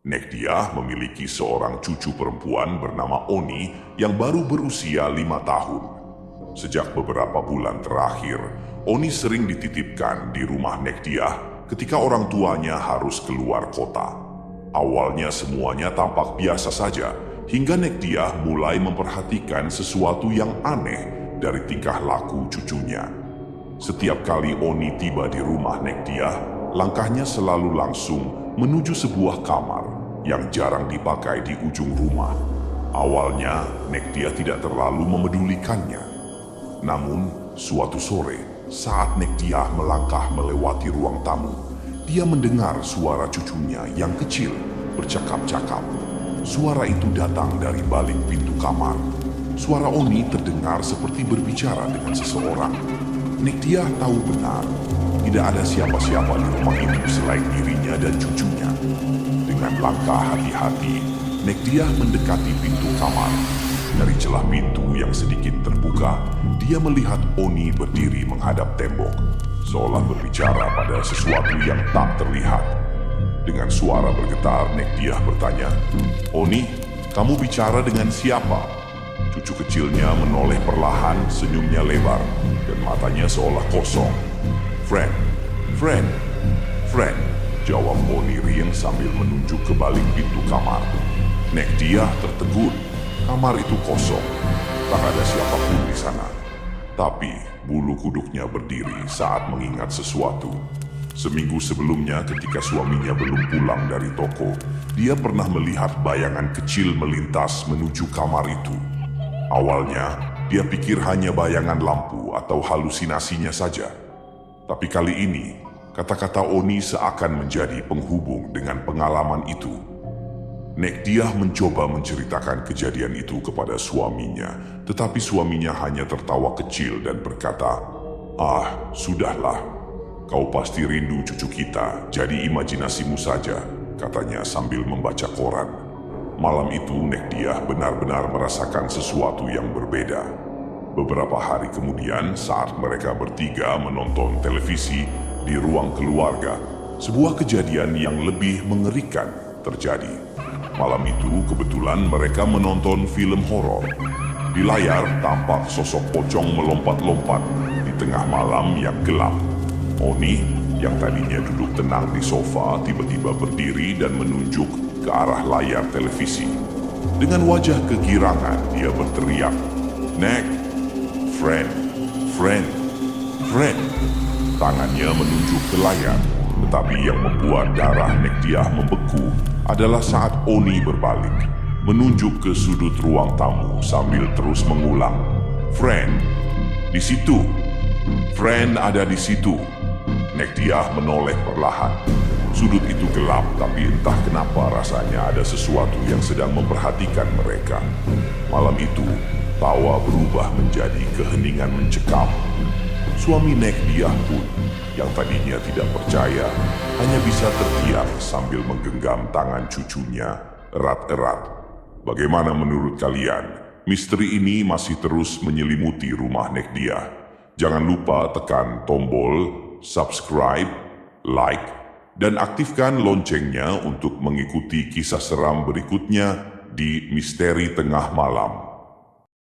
Nekdiah memiliki seorang cucu perempuan bernama Oni yang baru berusia 5 tahun. Sejak beberapa bulan terakhir, Oni sering dititipkan di rumah Nekdiah ketika orang tuanya harus keluar kota. Awalnya semuanya tampak biasa saja, hingga Nekdiah mulai memperhatikan sesuatu yang aneh dari tingkah laku cucunya. Setiap kali Oni tiba di rumah Nekdiah, langkahnya selalu langsung menuju sebuah kamar yang jarang dipakai di ujung rumah. Awalnya, Nekdiah tidak terlalu memedulikannya. Namun, suatu sore, saat Nekdiah melangkah melewati ruang tamu, dia mendengar suara cucunya yang kecil bercakap-cakap. Suara itu datang dari balik pintu kamar. Suara Oni terdengar seperti berbicara dengan seseorang. Nekdiah tahu benar, tidak ada siapa-siapa di rumah itu selain dirinya dan cucunya. Dengan langkah hati-hati, Nekdiah mendekati pintu kamar. Dari celah pintu yang sedikit terbuka, dia melihat Oni berdiri menghadap tembok, seolah berbicara pada sesuatu yang tak terlihat. Dengan suara bergetar, Nekdiah bertanya, "Oni, kamu bicara dengan siapa?" Cucu kecilnya menoleh perlahan, senyumnya lebar, dan matanya seolah kosong. Friend, friend, jawab Oni riang sambil menunjuk ke balik pintu kamar. Nekdiah tertegun. Kamar itu kosong, tak ada siapapun di sana. Tapi bulu kuduknya berdiri saat mengingat sesuatu. Seminggu sebelumnya ketika suaminya belum pulang dari toko, dia pernah melihat bayangan kecil melintas menuju kamar itu. Awalnya, dia pikir hanya bayangan lampu atau halusinasinya saja. Tapi kali ini, kata-kata Oni seakan menjadi penghubung dengan pengalaman itu. Nekdiah mencoba menceritakan kejadian itu kepada suaminya, tetapi suaminya hanya tertawa kecil dan berkata, "Ah, sudahlah. Kau pasti rindu cucu kita, jadi imajinasimu saja," katanya sambil membaca koran. Malam itu Nekdiah benar-benar merasakan sesuatu yang berbeda. Beberapa hari kemudian, saat mereka bertiga menonton televisi di ruang keluarga, sebuah kejadian yang lebih mengerikan terjadi. Malam itu kebetulan mereka menonton film horor. Di layar tampak sosok pocong melompat-lompat di tengah malam yang gelap. Oni yang tadinya duduk tenang di sofa tiba-tiba berdiri dan menunjuk ke arah layar televisi. Dengan wajah kegirangan dia berteriak, "Nek, friend. Tangannya menunjuk ke layar, tetapi yang membuat darah Nekdiah membeku adalah saat Oni berbalik, menunjuk ke sudut ruang tamu sambil terus mengulang, "Friend, di situ. Friend ada di situ." Nekdiah menoleh perlahan. Sudut itu gelap, tapi entah kenapa rasanya ada sesuatu yang sedang memperhatikan mereka. Malam itu, tawa berubah menjadi keheningan mencekam. Suami Nekdiah pun, yang tadinya tidak percaya, hanya bisa terdiam sambil menggenggam tangan cucunya erat-erat. Bagaimana menurut kalian? Misteri ini masih terus menyelimuti rumah Nekdiah. Jangan lupa tekan tombol subscribe, like, dan aktifkan loncengnya untuk mengikuti kisah seram berikutnya di Misteri Tengah Malam.